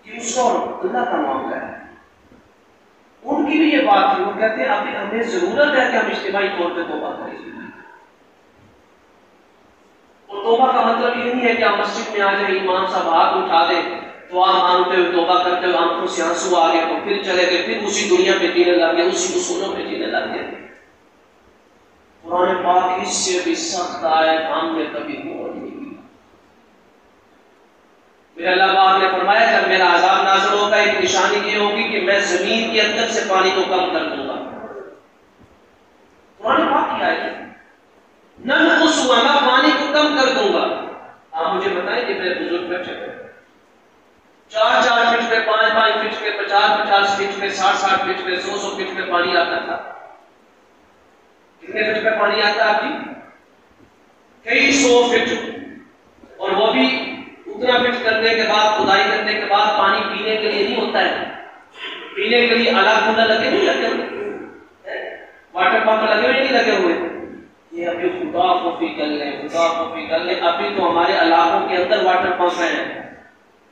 ये उसका और अल्लाह का मामला है। उनकी भी ये बात थी, वो कहते हैं अभी हमें जरूरत है कि हम इज्तिमाई तौर पर तौबा करें। और तौबा का मतलब ये नहीं है कि आप मस्जिद में आ जाए, इमाम साहब हाथ उठा दे, दुआ मांगते हुए तौबा करते हुए आंखों से आंसू आ गए तो फिर चले गए, फिर उसी दुनिया में जीने लग गए, उसी उसूलों में जीने लग गए। कुरान पाक इससे भी सख्त आयत हमने कभी नहीं की। फिर अल्लाह पाक ने फरमाया जब मेरा अज़ाब नाज़िल होगा एक निशानी ये होगी कि मैं जमीन के अंदर से पानी को कम कर दूंगा। कुरान पाक की आयत है, नन उस मैं पानी को कम कर दूंगा। आप मुझे बताएं कि मेरे बुजुर्ग बैठे 4-4 फीट पे, 5-5 फीट पे, 50-50 फीट पे, 60-60 फीट पे, 100-100 फीट पे पानी आता था। कितने फीट पे पानी आता है आप जी? कई 100 फीट। और वो भी उतना फिट करने के बाद, खुदाई करने के बाद पानी पीने के लिए नहीं होता है। पीने के लिए अलग बूंदा लगे नहीं लगे हुए, वाटर पंप लगे हुए नहीं लगे हुए। ये अभी खुदा को फी कर ले, खुदा को फी कर ले। अभी तो हमारे इलाकों के अंदर वाटर पंप है।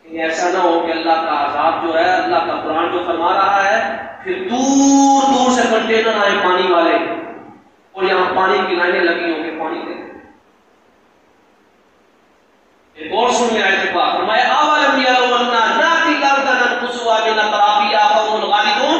ऐसा ना हो कि अल्लाह का अज़ाब जो है, अल्लाह का कुरान जो फरमा रहा है, फिर दूर दूर से कंटेनर आए पानी वाले और यहाँ पानी की लाइनें लगी होंगी पानी के। एक और सुन ले आयत पाक, फरमाया अवलम यरौ अन्ना नातिल अर्द ननकुसुहा मिन अतराफिहा फहुम गालिबून।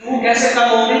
क्यों, कैसे कम हो गई?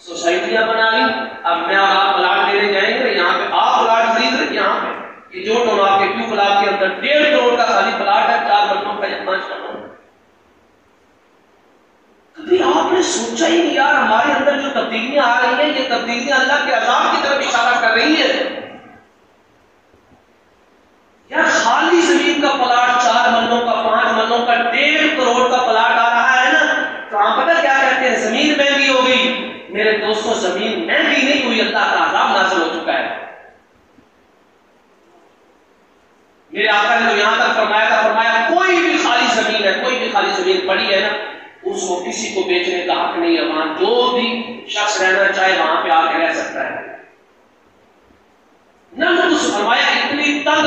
सोसाइटियां बना ली। अब मैं और आप प्लाट देने जाएंगे, यहाँ पे आप प्लाट खरीद रहे, यहाँ पे ये जो टोन आपके ट्यूब प्लाट के अंदर 1.5 करोड़ का खाली प्लाट है, 4 मरलों का या 5 मरलों। कभी आपने सोचा ही नहीं यार हमारे अंदर जो तब्दीलियां आ रही हैं, ये तब्दीलियां अल्लाह के अज़ाब की तरफ इशारा कर रही है। यार खाली जमीन का प्लाट 4 मरलों का, 5 मरलों का, 1.5 करोड़ का प्लाट आ रहा है ना, तो आप पता क्या कहते हैं? जमीन महंगी हो गई। मेरे दोस्तों, जमीन महंगी नहीं हुई, अल्लाह का अज़ाब नाज़िल हो चुका है। मेरे आका ने तो यहां तक फरमाया था, फरमाया कोई भी खाली जमीन है, कोई भी खाली जमीन पड़ी है ना, उसको किसी को बेचने का हक नहीं है। वहां जो भी शख्स रहना चाहे वहां पे आके रह सकता है। न कुछ फरमाया इतनी तंग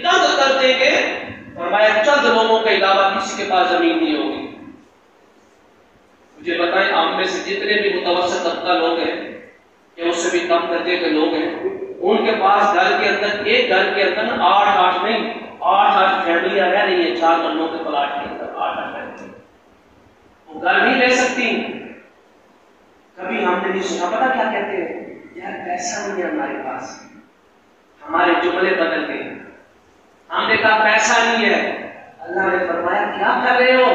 तंग कर देंगे, फरमाया चंद लोगों के अलावा किसी के पास जमीन नहीं होगी। मुझे बताएं आप में से जितने भी मुतवस्सित तबका लोग हैं या उससे भी कम दर्जे के लोग हैं, उनके पास घर के अंदर, एक घर के अंदर 8-8 नहीं 8-8 फैमिलियां रह रही है, 4 मरलों के प्लाट के अंदर 8-8 फैमिली। वो घर नहीं ले सकती। कभी हमने नहीं सुना, पता क्या कहते हैं? यार पैसा नहीं है हमारे पास। हमारे जुमले बदल गए। हमने कहा पैसा नहीं है। अल्लाह ने फरमाया क्या कर रहे हो?